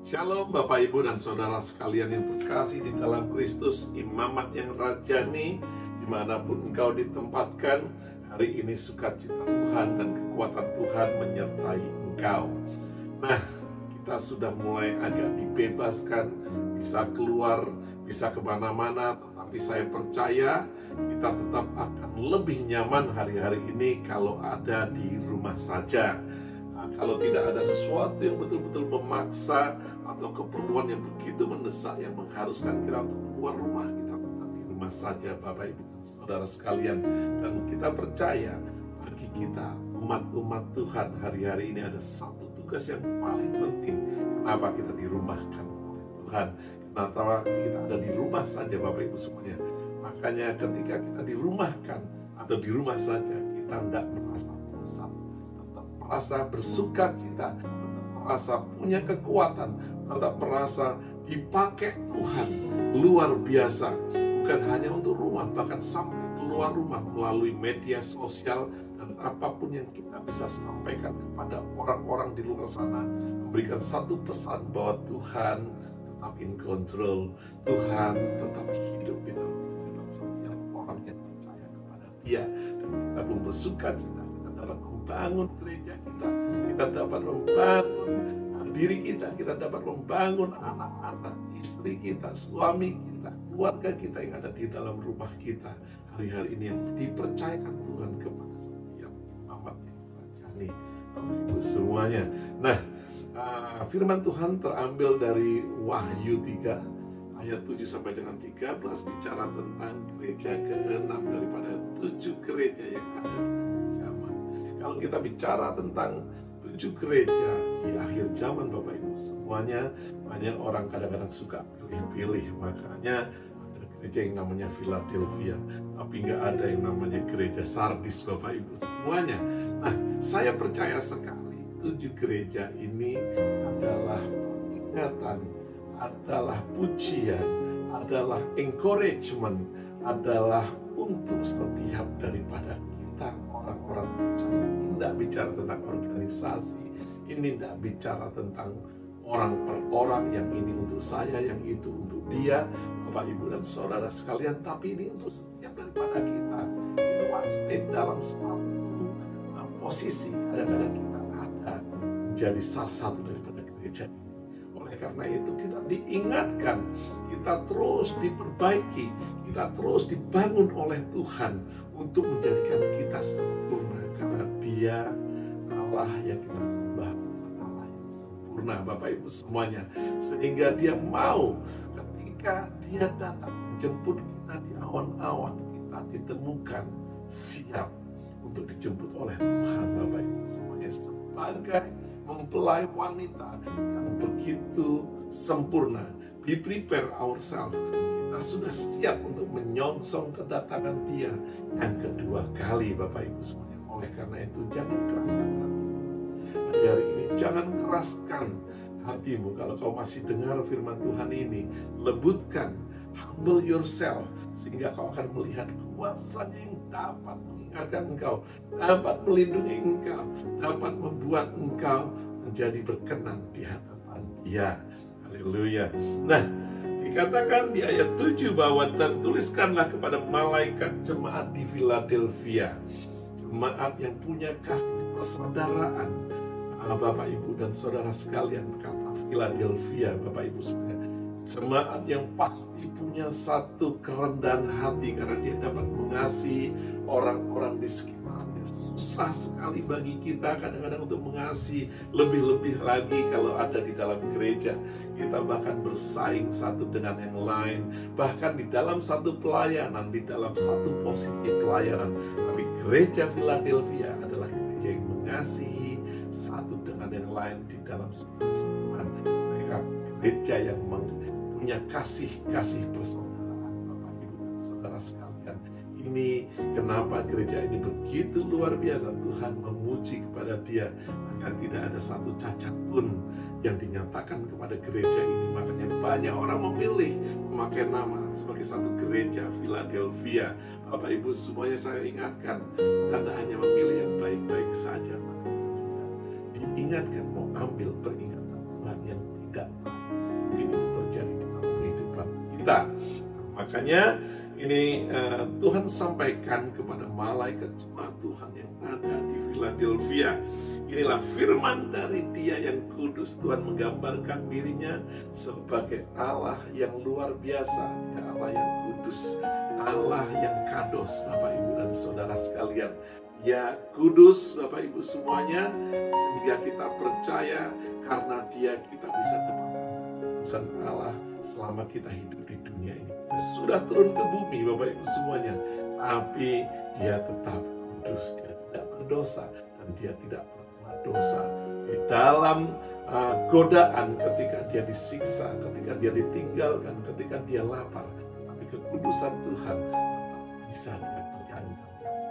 Shalom Bapak Ibu dan Saudara sekalian yang terkasih di dalam Kristus, imamat yang rajani, dimanapun engkau ditempatkan, hari ini sukacita Tuhan dan kekuatan Tuhan menyertai engkau. Nah, kita sudah mulai agak dibebaskan, bisa keluar, bisa kemana-mana, tetapi saya percaya kita tetap akan lebih nyaman hari-hari ini kalau ada di rumah saja. Kalau tidak ada sesuatu yang betul-betul memaksa atau keperluan yang begitu mendesak yang mengharuskan kita untuk keluar rumah, kita tetap di rumah saja Bapak Ibu dan Saudara sekalian. Dan kita percaya bagi kita umat-umat Tuhan hari-hari ini ada satu tugas yang paling penting. Kenapa kita dirumahkan oleh Tuhan? Kenapa kita ada di rumah saja Bapak Ibu semuanya? Makanya ketika kita dirumahkan atau di rumah saja, kita tidak merasa bosan, merasa bersuka cita, tetap merasa punya kekuatan, tetap merasa dipakai Tuhan luar biasa. Bukan hanya untuk rumah, bahkan sampai keluar rumah melalui media sosial dan apapun yang kita bisa sampaikan kepada orang-orang di luar sana, memberikan satu pesan bahwa Tuhan tetap in control, Tuhan tetap hidup di dalam kehidupan setiap orang yang percaya kepada Dia, dan kita pun bersuka cita. Dapat membangun gereja kita dapat membangun diri kita dapat membangun anak-anak, istri kita, suami kita, keluarga kita yang ada di dalam rumah kita hari-hari ini yang dipercayakan Tuhan kepada setiap umat yang rajani, Bapak Ibu semuanya. Nah, firman Tuhan terambil dari Wahyu 3 ayat 7 sampai dengan 13 bicara tentang gereja ke-6 daripada 7 gereja yang ada. Kalau kita bicara tentang 7 gereja di akhir zaman Bapak Ibu semuanya, banyak orang kadang-kadang suka pilih-pilih. Makanya ada gereja yang namanya Philadelphia, tapi nggak ada yang namanya gereja Sardis Bapak Ibu semuanya. Nah, saya percaya sekali 7 gereja ini adalah peringatan, adalah pujian, adalah encouragement, adalah untuk setiap daripada kita orang-orang percaya. Ini tidak bicara tentang organisasi, ini tidak bicara tentang orang per orang, yang ini untuk saya, yang itu untuk dia, Bapak Ibu dan Saudara sekalian, tapi ini untuk setiap daripada kita. Ini dalam satu posisi, kadang-kadang kita ada menjadi salah satu daripada gereja ini. Oleh karena itu kita diingatkan, kita terus diperbaiki, kita terus dibangun oleh Tuhan untuk menjadikan kita sempurna, karena Dia Allah yang kita sembah, Allah yang sempurna Bapak Ibu semuanya. Sehingga Dia mau ketika Dia datang menjemput kita di awan-awan, kita ditemukan siap untuk dijemput oleh Tuhan Bapak Ibu semuanya, sebagai mempelai wanita yang begitu sempurna. Be prepare ourselves. Kita sudah siap untuk menyongsong kedatangan Dia yang kedua kali Bapak Ibu semuanya. Oleh karena itu jangan keraskan hatimu. Hari ini jangan keraskan hatimu. Kalau kau masih dengar firman Tuhan ini, lembutkan, humble yourself, sehingga kau akan melihat kuasanya yang dapat mengingatkan engkau, dapat melindungi engkau, dapat membuat engkau menjadi berkenan di hadapan Dia. Haleluya. Nah, dikatakan di ayat 7 bahwa dan tuliskanlah kepada malaikat jemaat di Philadelphia, jemaat yang punya kasih persaudaraan. Bapak Ibu dan Saudara sekalian, kata Philadelphia Bapak Ibu semuanya, jemaat yang pasti punya satu kerendahan hati, karena dia dapat mengasihi orang-orang di sekitarnya. Susah sekali bagi kita kadang-kadang untuk mengasihi lebih-lebih lagi kalau ada di dalam gereja. Kita bahkan bersaing satu dengan yang lain, bahkan di dalam satu pelayanan, di dalam satu posisi pelayanan. Tapi gereja Philadelphia adalah gereja yang mengasihi satu dengan yang lain di dalam sebuah iman. Mereka gereja yang punya kasih persaudaraan Bapak Ibu dan Saudara sekalian. Ini kenapa gereja ini begitu luar biasa. Tuhan memuji kepada Dia, maka tidak ada satu cacat pun yang dinyatakan kepada gereja ini. Makanya banyak orang memilih memakai nama sebagai satu gereja Philadelphia. Bapak Ibu semuanya, saya ingatkan, kita tidak hanya memilih yang baik-baik saja, maka kita juga diingatkan mau ambil peringatan Tuhan yang tidak baik. Makanya ini Tuhan sampaikan kepada malaikat jemaat Tuhan yang ada di Philadelphia. Inilah firman dari Dia yang kudus. Tuhan menggambarkan dirinya sebagai Allah yang luar biasa. Dia Allah yang kudus, Allah yang kados, Bapak Ibu dan Saudara sekalian. Dia kudus, Bapak Ibu semuanya, sehingga kita percaya karena Dia kita bisa dapat keputusan Allah selama kita hidup di dunia ini. Dia sudah turun ke bumi, Bapak Ibu semuanya, tapi Dia tetap kudus, Dia tidak berdosa, dan Dia tidak dosa. Di dalam godaan, ketika Dia disiksa, ketika Dia ditinggalkan, ketika Dia lapar, tapi kekudusan Tuhan tetap bisa Dia pegang dan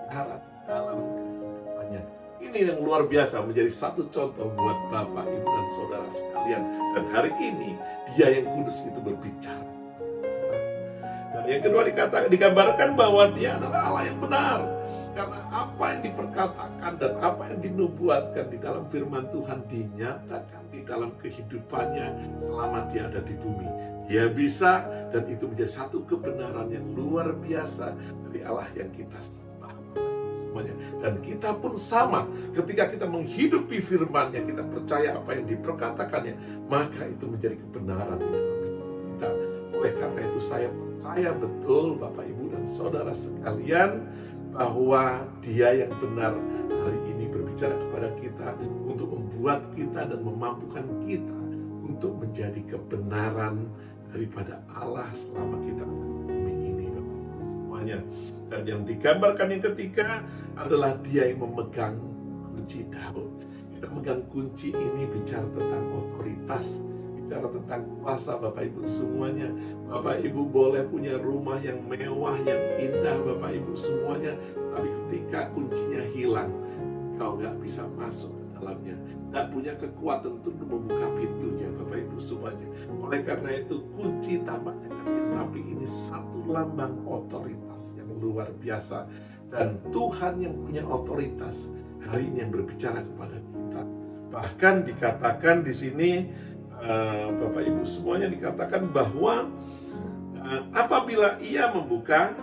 pelihara dalam kehidupannya. Ini yang luar biasa, menjadi satu contoh buat Bapak, Ibu, dan Saudara sekalian. Dan hari ini Dia yang kudus itu berbicara. Dan yang kedua digambarkan bahwa Dia adalah Allah yang benar. Karena apa yang diperkatakan dan apa yang dinubuatkan di dalam firman Tuhan dinyatakan di dalam kehidupannya selama Dia ada di bumi. Dia bisa, dan itu menjadi satu kebenaran yang luar biasa dari Allah yang kita sembah semuanya. Dan kita pun sama, ketika kita menghidupi firman-Nya, kita percaya apa yang diperkatakannya, maka itu menjadi kebenaran di dalam hidup kita. Oleh karena itu saya percaya betul Bapak, Ibu, dan Saudara sekalian, bahwa Dia yang benar hari ini berbicara kepada kita untuk membuat kita dan memampukan kita untuk menjadi kebenaran daripada Allah selama kita ada di bumi ini, Bapak Ibu semuanya. Dan yang digambarkan yang ketiga adalah Dia yang memegang kunci Daud. Kita memegang kunci ini bicara tentang otoritas, bicara tentang kuasa, Bapak Ibu semuanya. Bapak Ibu boleh punya rumah yang mewah, yang indah, Bapak Ibu semuanya, tapi ketika kuncinya hilang, kau gak bisa masuk ke dalamnya, gak punya kekuatan untuk membuka pintunya, Bapak Ibu semuanya. Oleh karena itu kunci tampaknya kecil, tapi ini satu lambang otoritas yang luar biasa. Dan Tuhan yang punya otoritas hari ini yang berbicara kepada kita. Bahkan dikatakan di sini, Bapak Ibu semuanya, dikatakan bahwa apabila Ia membuka,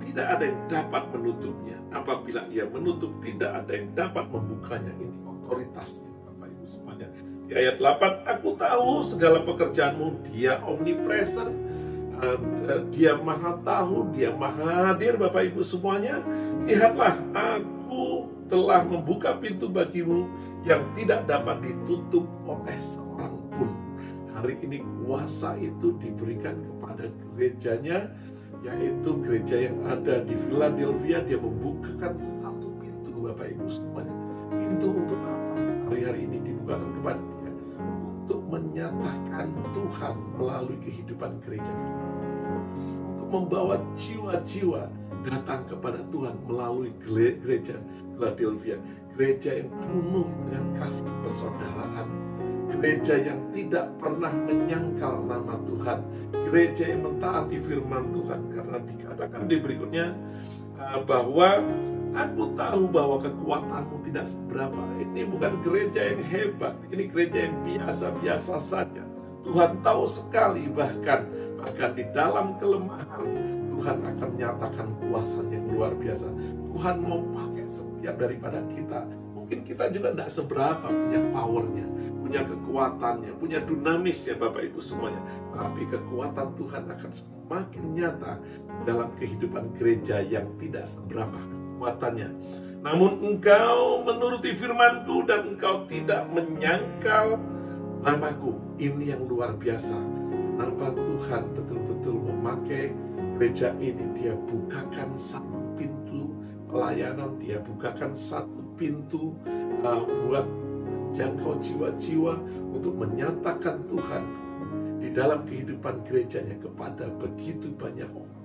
tidak ada yang dapat menutupnya. Apabila Ia menutup, tidak ada yang dapat membukanya. Ini otoritasnya, Bapak Ibu semuanya. Di ayat 8, aku tahu segala pekerjaanmu, Dia omnipresent, Dia maha tahu, Dia maha hadir, Bapak Ibu semuanya. Lihatlah, aku telah membuka pintu bagimu yang tidak dapat ditutup oleh seorang pun. Hari ini kuasa itu diberikan kepada gerejanya, yaitu gereja yang ada di Philadelphia. Dia membukakan satu pintu, Bapak Ibu semuanya. Pintu untuk apa? Hari-hari ini dibukakan kepada Dia untuk menyatakan Tuhan melalui kehidupan gereja Philadelphia, untuk membawa jiwa-jiwa datang kepada Tuhan melalui gereja Philadelphia. Gereja yang penuh dengan kasih persaudaraan, gereja yang tidak pernah menyangkal nama Tuhan, gereja yang mentaati firman Tuhan. Karena dikatakan di berikutnya bahwa aku tahu bahwa kekuatanmu tidak seberapa. Ini bukan gereja yang hebat, ini gereja yang biasa-biasa saja. Tuhan tahu sekali, bahkan di dalam kelemahan Tuhan akan menyatakan kuasa yang luar biasa. Tuhan mau pakai setiap daripada kita. Mungkin kita juga tidak seberapa punya powernya, punya kekuatannya, punya dinamisnya, Bapak Ibu semuanya. Tapi kekuatan Tuhan akan semakin nyata dalam kehidupan gereja yang tidak seberapa kekuatannya. Namun engkau menuruti firmanku dan engkau tidak menyangkal namaku. Ini yang luar biasa. Kenapa Tuhan betul-betul memakai gereja ini? Dia bukakan satu pintu pelayanan, Dia bukakan satu pintu buat menjangkau jiwa-jiwa untuk menyatakan Tuhan di dalam kehidupan gerejanya kepada begitu banyak orang.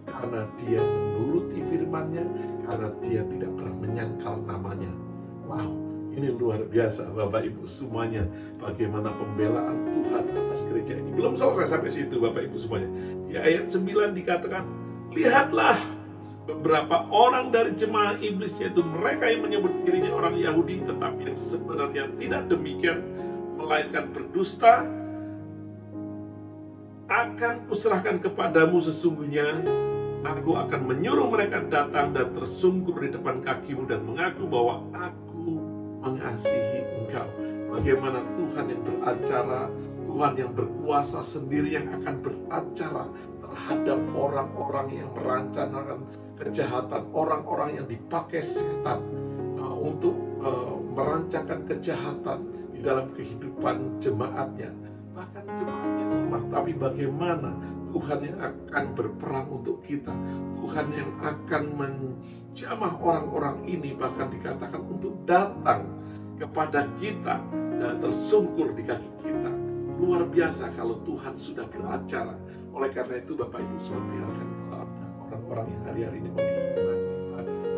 Karena Dia menuruti firman-Nya, karena Dia tidak pernah menyangkal namanya. Wow, ini luar biasa Bapak Ibu semuanya. Bagaimana pembelaan Tuhan atas gereja ini. Belum selesai sampai situ Bapak Ibu semuanya. Di ayat 9 dikatakan, lihatlah, beberapa orang dari jemaah iblis, yaitu mereka yang menyebut dirinya orang Yahudi tetapi yang sebenarnya tidak demikian, melainkan berdusta, akan kuserahkan kepadamu sesungguhnya. Aku akan menyuruh mereka datang dan tersungkur di depan kakimu dan mengaku bahwa aku mengasihi engkau. Bagaimana Tuhan yang beracara, Tuhan yang berkuasa sendiri yang akan beracara terhadap orang-orang yang merancangkan kejahatan, orang-orang yang dipakai setan untuk merancangkan kejahatan di dalam kehidupan jemaatnya. Bahkan jemaatnya lemah, tapi bagaimana Tuhan yang akan berperang untuk kita, Tuhan yang akan menjamah orang-orang ini, bahkan dikatakan untuk datang kepada kita dan tersungkur di kaki kita. Luar biasa kalau Tuhan sudah beracara. Oleh karena itu Bapak Ibu semua, biarkan kalau ada orang-orang yang hari-hari ini menghina kita,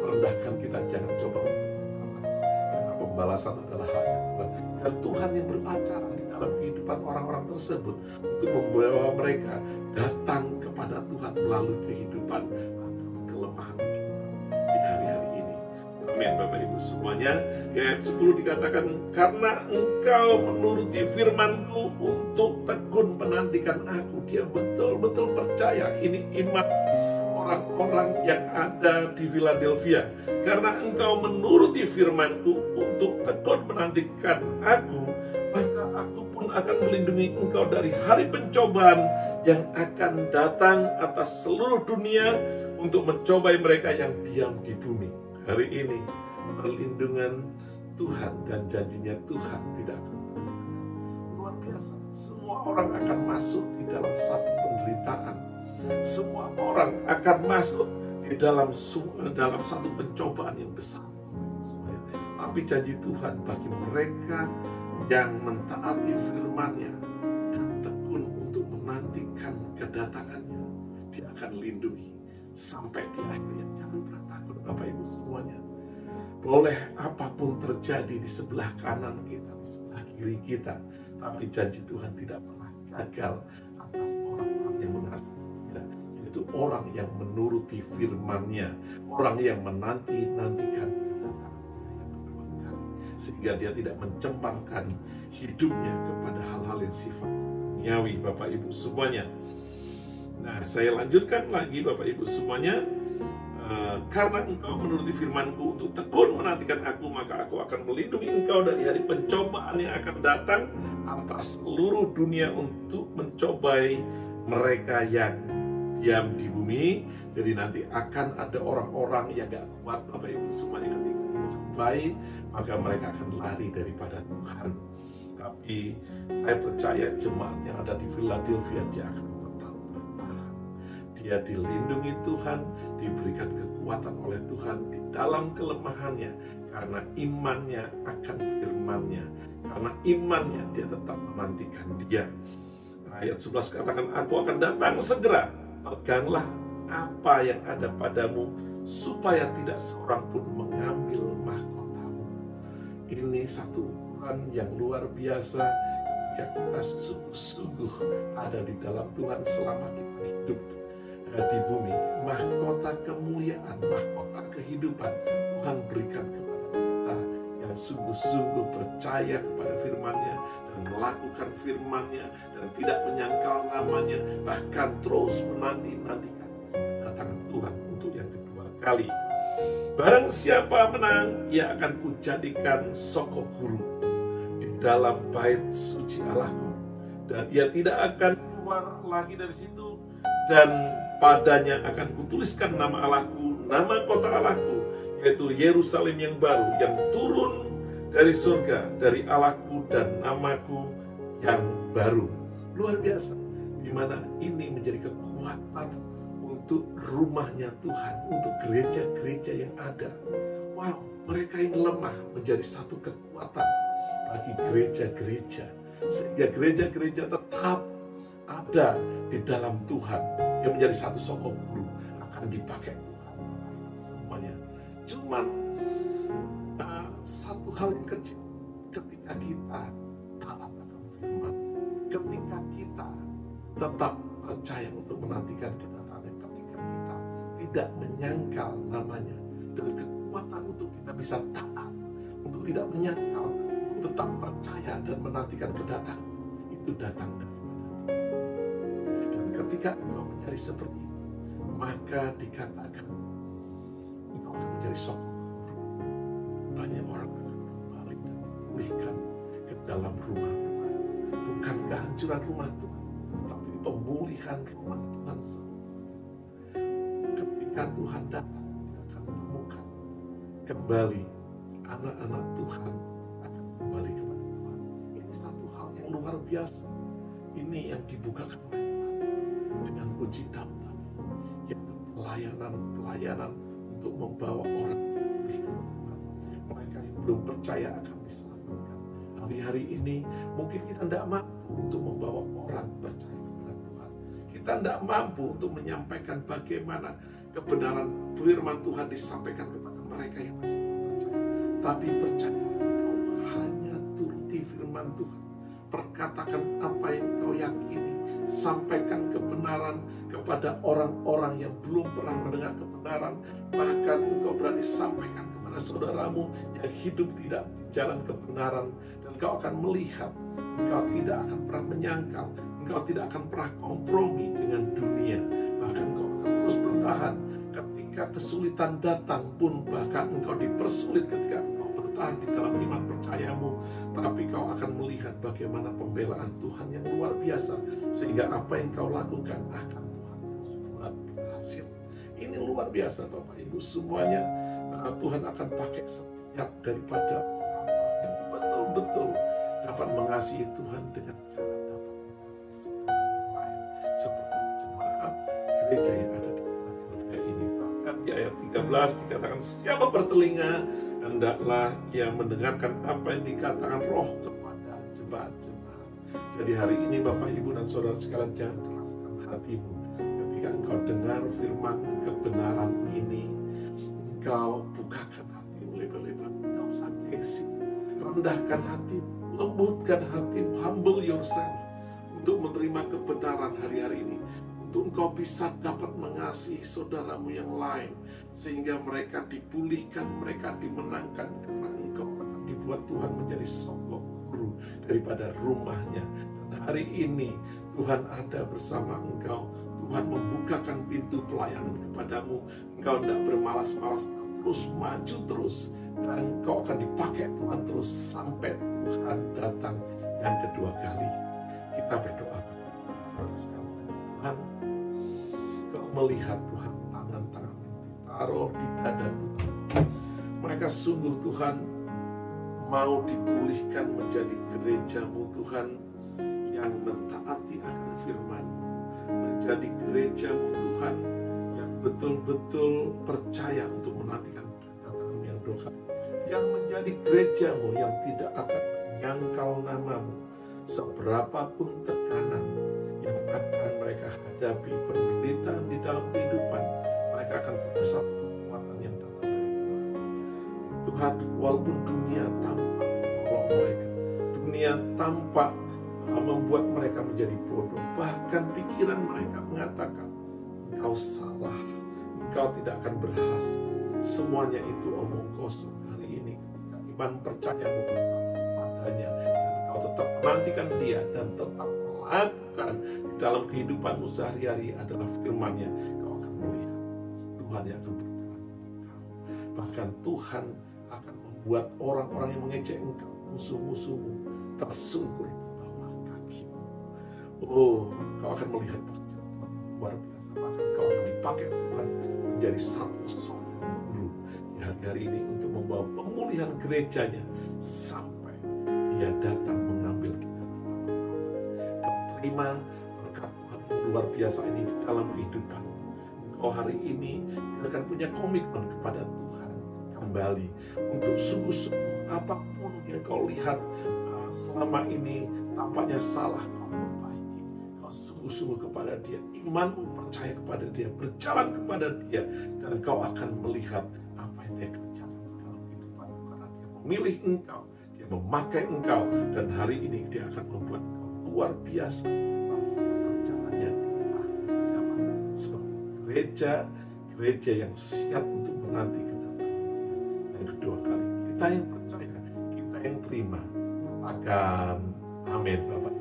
merendahkan kita, jangan coba membalas, karena pembalasan adalah haknya Tuhan. Dan Tuhan yang beracara di dalam kehidupan orang-orang tersebut untuk membawa mereka datang kepada Tuhan melalui kehidupan atau kelemahan kita di hari-hari ini. Amin Bapak Ibu semuanya. Ayat 10 dikatakan, karena engkau menuruti firman-Ku untuk tekun menantikan aku. Dia betul-betul percaya. Ini iman orang-orang yang ada di Philadelphia. Karena engkau menuruti firman-Ku untuk tekun menantikan aku, maka aku pun akan melindungi engkau dari hari pencobaan yang akan datang atas seluruh dunia untuk mencobai mereka yang diam di bumi. Hari ini perlindungan Tuhan dan janjinya Tuhan tidak akan berhenti. Luar biasa. Semua orang akan masuk di dalam satu penderitaan. Semua orang akan masuk di dalam satu pencobaan yang besar. Tapi janji Tuhan bagi mereka yang mentaati firman-Nya dan tekun untuk menantikan kedatangannya, Dia akan lindungi sampai di akhirnya. Jangan pernah takut Bapak Ibu semuanya. Boleh apapun terjadi di sebelah kanan kita, di sebelah kiri kita, tapi janji Tuhan tidak pernah gagal atas orang-orang yang mengasihi Dia, yaitu orang yang menuruti firman-Nya, orang yang menanti-nantikan kedatangan Dia yang kedua kali, sehingga dia tidak mencemparkan hidupnya kepada hal-hal yang sifatnya duniawi, Bapak Ibu semuanya. Nah, saya lanjutkan lagi Bapak Ibu semuanya. Karena engkau menuruti firman-Ku untuk tekun menantikan aku, maka aku akan melindungi engkau dari hari pencobaan yang akan datang atas seluruh dunia untuk mencobai mereka yang diam di bumi. Jadi nanti akan ada orang-orang yang gak kuat Bapak Ibu semuanya, ketika dicobai maka mereka akan lari daripada Tuhan. Tapi saya percaya jemaat yang ada di Philadelphia, dia akan tetap bertahan. Dia dilindungi Tuhan, diberikan kekuatan oleh Tuhan di dalam kelemahannya, karena imannya akan firman-Nya. Karena imannya dia tetap menantikan Dia. Ayat 11 katakan, aku akan datang segera, peganglah apa yang ada padamu, supaya tidak seorang pun mengambil mahkotamu. Ini satu ukuran yang luar biasa ketika kita sungguh-sungguh ada di dalam Tuhan selama kita hidup di bumi. Mahkota kemuliaan, mahkota kehidupan Tuhan berikan kepada kita yang sungguh-sungguh percaya kepada firman-Nya dan melakukan firman-Nya dan tidak menyangkal namanya, bahkan terus menanti-nantikan kedatangan Tuhan untuk yang kedua kali. Barang siapa menang, ia akan kujadikan soko guru di dalam bait suci Allahku, dan ia tidak akan keluar lagi dari situ, dan padanya akan kutuliskan nama Allahku, nama kota Allahku, yaitu Yerusalem yang baru, yang turun dari surga, dari Allahku, dan namaku yang baru. Luar biasa, di mana ini menjadi kekuatan untuk rumahnya Tuhan, untuk gereja-gereja yang ada. Wow, mereka yang lemah menjadi satu kekuatan bagi gereja-gereja, sehingga gereja-gereja tetap ada di dalam Tuhan, yang menjadi satu soko guru akan dipakai Tuhan semuanya. Cuman satu hal yang kecil, ketika kita taat akan firman, ketika kita tetap percaya untuk menantikan kedatangannya, ketika kita tidak menyangkal namanya, dan kekuatan untuk kita bisa taat, untuk tidak menyangkal, untuk tetap percaya dan menantikan kedatangan, itu datang daripada Dia sendiri. ketika engkau menjadi seperti itu, maka dikatakan engkau akan menjadi sokong guru. Banyak orang akan kembali dan dipulihkan ke dalam rumah Tuhan. Bukan kehancuran rumah Tuhan, tapi pemulihan rumah Tuhan seutuhnya. Ketika Tuhan datang, dia akan temukan kembali anak-anak Tuhan akan kembali kepada Tuhan. Ini satu hal yang luar biasa. Ini yang dibukakan oleh Tuhan dengan kunci Daud tadi, yaitu pelayanan untuk membawa orang pulih ke Tuhan. Mereka yang belum percaya akan diselamatkan. Hari-hari ini mungkin kita tidak mampu untuk membawa orang percaya kepada Tuhan. Kita tidak mampu untuk menyampaikan bagaimana kebenaran firman Tuhan disampaikan kepada mereka yang masih belum percaya. Tapi percayalah, engkau hanya turuti firman Tuhan. Perkatakan apa yang kau yakini. Sampaikan kebenaran kepada orang-orang yang belum pernah mendengar kebenaran. Bahkan engkau berani sampaikan kepada saudaramu yang hidup tidak di jalan kebenaran. Dan kau akan melihat, engkau tidak akan pernah menyangkal, engkau tidak akan pernah kompromi dengan dunia. Bahkan engkau akan terus bertahan. Ketika kesulitan datang pun, bahkan engkau dipersulit ketika engkau bertahan di dalam iman percayamu, tapi kau akan melihat bagaimana pembelaan Tuhan yang luar biasa, sehingga apa yang kau lakukan akan Tuhan terus buat berhasil. Ini luar biasa Bapak Ibu semuanya. Tuhan akan pakai setiap daripada orang yang betul-betul dapat mengasihi Tuhan dengan cara dapat mengasihi saudara yang lain, seperti jemaat gereja yang ada di Philadelphia ini. Bahkan di ayat 13 dikatakan, siapa bertelinga hendaklah ia mendengarkan apa yang dikatakan Roh kepada jemaat-jemaat. Jadi hari ini Bapak Ibu dan Saudara sekalian, jangan keraskan hatimu. Ketika engkau dengar firman kebenaran ini, engkau bukakan hatimu lebar-lebar. Engkau usah gengsi, rendahkan hatimu, lembutkan hatimu, humble yourself untuk menerima kebenaran hari-hari ini. Untuk engkau bisa dapat mengasihi saudaramu yang lain, sehingga mereka dipulihkan, mereka dimenangkan, karena engkau akan dibuat Tuhan menjadi sokong guru daripada rumahnya. Dan hari ini Tuhan ada bersama engkau. Tuhan membukakan pintu pelayanan kepadamu. Engkau tidak bermalas-malas, terus maju terus, dan engkau akan dipakai Tuhan terus sampai Tuhan datang yang kedua kali. Kita berdoa. Tuhan, kau melihat Tuhan tangan-tangan yang ditaruh di dada Tuhan. Mereka sungguh Tuhan mau dipulihkan menjadi gerejamu Tuhan yang mentaati akan firman, menjadi gerejamu Tuhan yang betul-betul percaya untuk menantikan kedatangan yang dua kali, yang menjadi gerejamu yang tidak akan menyangkal namamu. Seberapapun tekanan yang akan mereka hadapi, penderitaan di dalam kehidupan, mereka akan bersatu kekuatan yang datang dari Tuhan. Tuhan, walaupun dunia tampak menolong mereka, dunia tampak membuat mereka menjadi bodoh, bahkan pikiran mereka mengatakan engkau salah, engkau tidak akan berhasil, semuanya itu omong kosong. Hari ini ketika iman percayamu tetap padanya, dan engkau tetap menantikan dia dan tetap melakukan di dalam kehidupanmu sehari-hari adalah firman-Nya, kau akan melihat Tuhan yang akan berperan engkau. Bahkan Tuhan akan membuat orang-orang yang mengejek engkau, musuh-musuhmu, tersungkur di bawah kakimu. Oh, kau akan melihat pekerjaan Tuhan yang luar biasa. Bahkan kau akan dipakai Tuhan menjadi satu sokong guru di hari-hari ini untuk membawa pemulihan gerejanya sampai dia datang mengambil kita di malam-malam. Kau terima berkat Tuhan yang luar biasa ini di dalam kehidupan. Kau hari ini akan punya komitmen kepada Tuhan kembali untuk sungguh-sungguh apapun yang kau lihat selama ini tampaknya salah, kau perbaiki. Kau sungguh-sungguh kepada dia, imanmu percaya kepada dia, berjalan kepada dia, dan kau akan melihat apa yang dia kerjakan di dalam kehidupanmu, karena dia memilih engkau, dia memakai engkau, dan hari ini dia akan membuat engkau luar biasa bagi pekerjaannya di akhir zaman, sebagai gereja yang siap untuk menanti kedatangan dia yang kedua kali. Kita yang percaya, kita yang terima, katakan amin Bapak.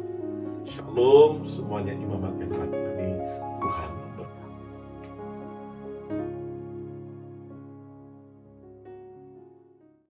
Shalom semuanya, imamat yang rajani.